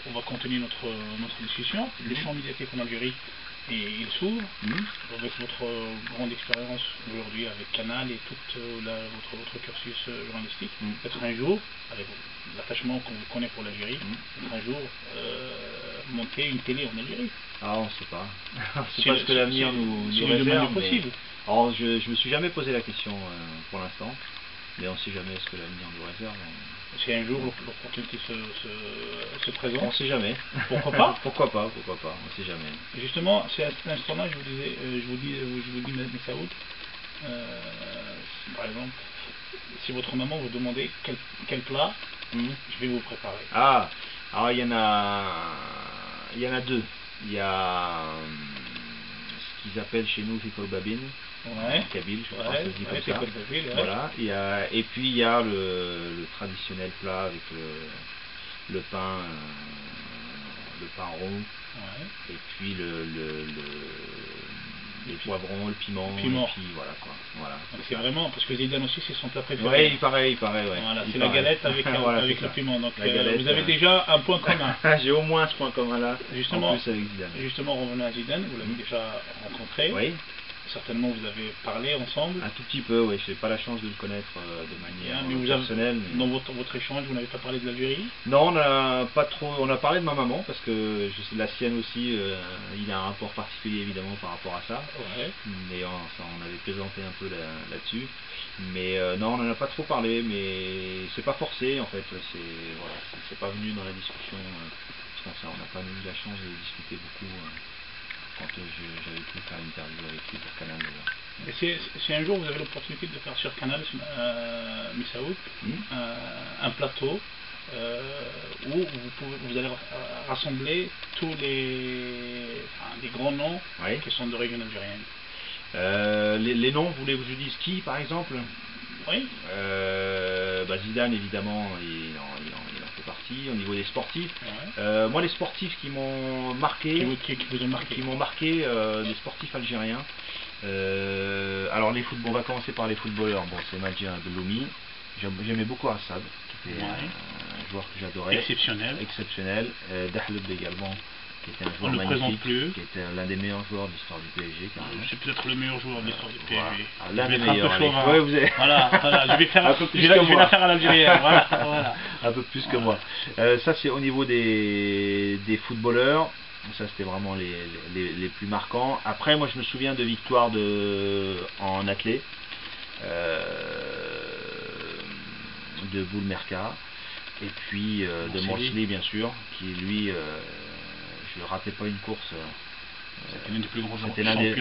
on va continuer notre discussion. Le champ médiatique en Algérie, il s'ouvre. Avec votre grande expérience aujourd'hui avec Canal et tout votre cursus journalistique. Peut-être un jour, avec l'attachement qu'on vous connaît pour l'Algérie, peut-être un jour monter une télé en Algérie. Ah, on ne sait pas. On ne sait pas ce que l'avenir nous réserve. Possible. Alors, je me suis jamais posé la question pour l'instant, mais on ne sait jamais ce que l'avenir nous réserve. Si un jour l'opportunité se présente. On ne sait jamais. Pourquoi pas? Pourquoi pas, on ne sait jamais. Et justement, c'est à cet instant-là, je vous dis, Messaoud, par exemple, si votre maman vous demandait quel plat, je vais vous préparer. Ah, alors il y en a deux. Il y a ce qu'ils appellent chez nous Fikol Babine, en kabyle, je crois que ça se dit comme ça. Voilà. Et puis il y a le traditionnel plat avec le pain rond, et puis les poivrons, le piment. Et puis voilà quoi. Voilà. C'est vraiment, parce que Zidane aussi c'est son plat préféré. Oui, il paraît. Voilà, c'est la galette avec, voilà, avec le piment. Donc galette, vous avez déjà un point commun. J'ai au moins ce point commun là. Justement, en plus avec Zidane. Justement, revenons à Zidane, vous l'avez déjà rencontré. Oui. Certainement vous avez parlé ensemble. Un tout petit peu, oui. Je n'ai pas la chance de le connaître de manière personnelle. Dans votre échange, vous n'avez pas parlé de l'Algérie? Non, on n'a pas trop. On a parlé de ma maman parce que je sais la sienne aussi. Il y a un rapport particulier évidemment par rapport à ça. Mais on avait plaisanté un peu là-dessus. Mais non, on n'en a pas trop parlé. Mais c'est pas forcé en fait. C'est pas venu dans la discussion. Comme ça, on n'a pas eu la chance de discuter beaucoup. Quand j'avais pu faire une interview avec lui pour Canal. Et si un jour vous avez l'opportunité de faire sur Canal, Messaoud, un plateau où vous allez rassembler tous les grands noms qui sont d'origine algérienne. Les noms, vous voulez que je dise qui par exemple? Oui. Zidane évidemment, il en fait partie. Au niveau des sportifs, moi les sportifs qui m'ont marqué, qui m'ont marqué, des sportifs algériens. Alors les footballeurs, on va commencer par les footballeurs. Bon, c'est Madji Abdeloumi. J'aimais beaucoup Assad, qui était un joueur que j'adorais. Exceptionnel. Dahleb également, qui était un joueur magnifique, qui était l'un des meilleurs joueurs de l'histoire du PSG. C'est peut-être le meilleur joueur de l'histoire du PSG. L'un des meilleurs. Je vais faire l'affaire à l'Algérien. Voilà. Un peu plus que moi. Ça c'est au niveau des footballeurs. Ça c'était vraiment les plus marquants. Après moi je me souviens de victoires en athlée, de Boulmerka, et puis de Morsli bien sûr, qui lui je ne ratais pas une course. C'était l'un des plus grands champions. C'était l'un des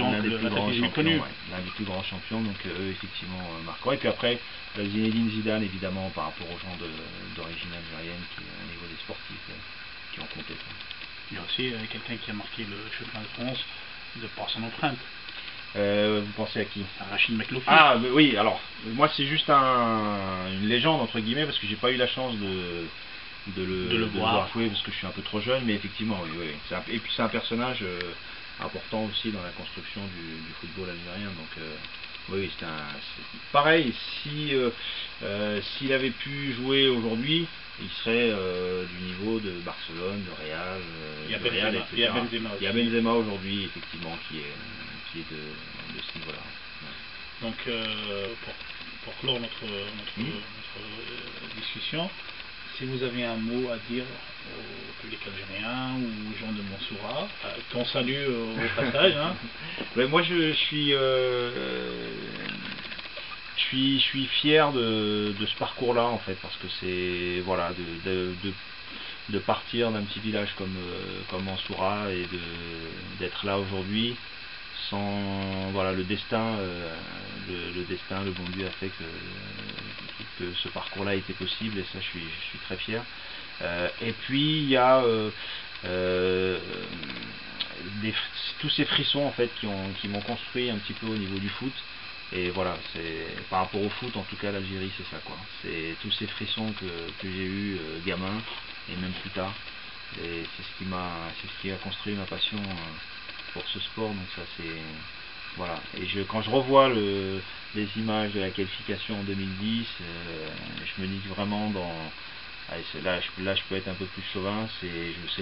plus grands champions, donc eux effectivement marquants. Et puis après Zinedine Zidane évidemment par rapport aux gens d'origine algérienne qui au niveau des sportifs qui ont compté. Il y a aussi quelqu'un qui a marqué le championnat de France de par son empreinte. Vous pensez à qui? Rachid Mekloufi. Ah oui, alors moi c'est juste une légende entre guillemets parce que j'ai pas eu la chance de le voir jouer parce que je suis un peu trop jeune, mais effectivement oui. Et puis c'est un personnage important aussi dans la construction du football algérien, donc oui, c'est pareil. S'il avait pu jouer aujourd'hui, il serait du niveau de Barcelone, de Real, il y a Benzema aujourd'hui effectivement qui est de ce niveau-là. Donc pour clore notre discussion, si vous avez un mot à dire au public algérien ou aux gens de Mansoura, qu'on salue au passage. Moi je suis fier de ce parcours-là en fait, parce que c'est voilà de partir d'un petit village comme Mansoura et d'être là aujourd'hui sans le destin, le bon Dieu a fait que ce parcours-là était possible, et ça je suis très fier. Et puis il y a tous ces frissons en fait qui m'ont construit un petit peu au niveau du foot. Et voilà, c'est par rapport au foot, en tout cas l'Algérie c'est ça quoi. C'est tous ces frissons que j'ai eu gamin et même plus tard. Et c'est ce qui a construit ma passion pour ce sport. Donc ça c'est voilà. Et quand je revois les images de la qualification en 2010, je me dis que vraiment allez, là, je peux être un peu plus chauvin, c'est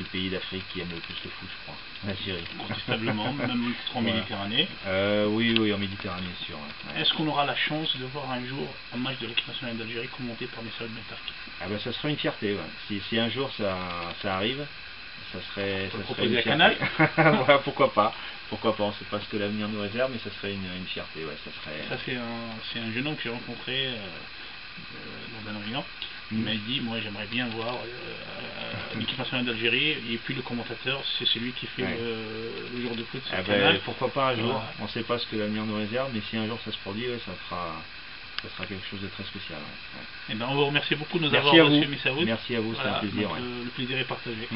le pays d'Afrique qui aime le plus le foot, je crois, l'Algérie. Incontestablement, même en Méditerranée. Oui, en Méditerranée, sûr. Ouais. Est-ce qu'on aura la chance de voir un jour un match de l'équipe nationale d'Algérie commenté par Messaoud Bentarki? Ah bah ça serait une fierté, ouais. Si un jour ça arrive, ça serait une fierté. Canal. Voilà, pourquoi pas, on ne sait pas ce que l'avenir nous réserve, mais ça serait une fierté, ouais, ça serait... Ça c'est un jeune homme que j'ai rencontré dans un Orient. Il m'a dit, moi j'aimerais bien voir l'équipe nationale d'Algérie, et puis le commentateur, c'est celui qui fait le jour de foot sur Canal. Pourquoi pas un jour, on ne sait pas ce que l'avenir nous réserve, mais si un jour ça se produit, ça sera quelque chose de très spécial. Ouais. Et ben, on vous remercie beaucoup de nous avoir reçus, Messaoud. Merci à vous, c'était un plaisir. Le plaisir est partagé.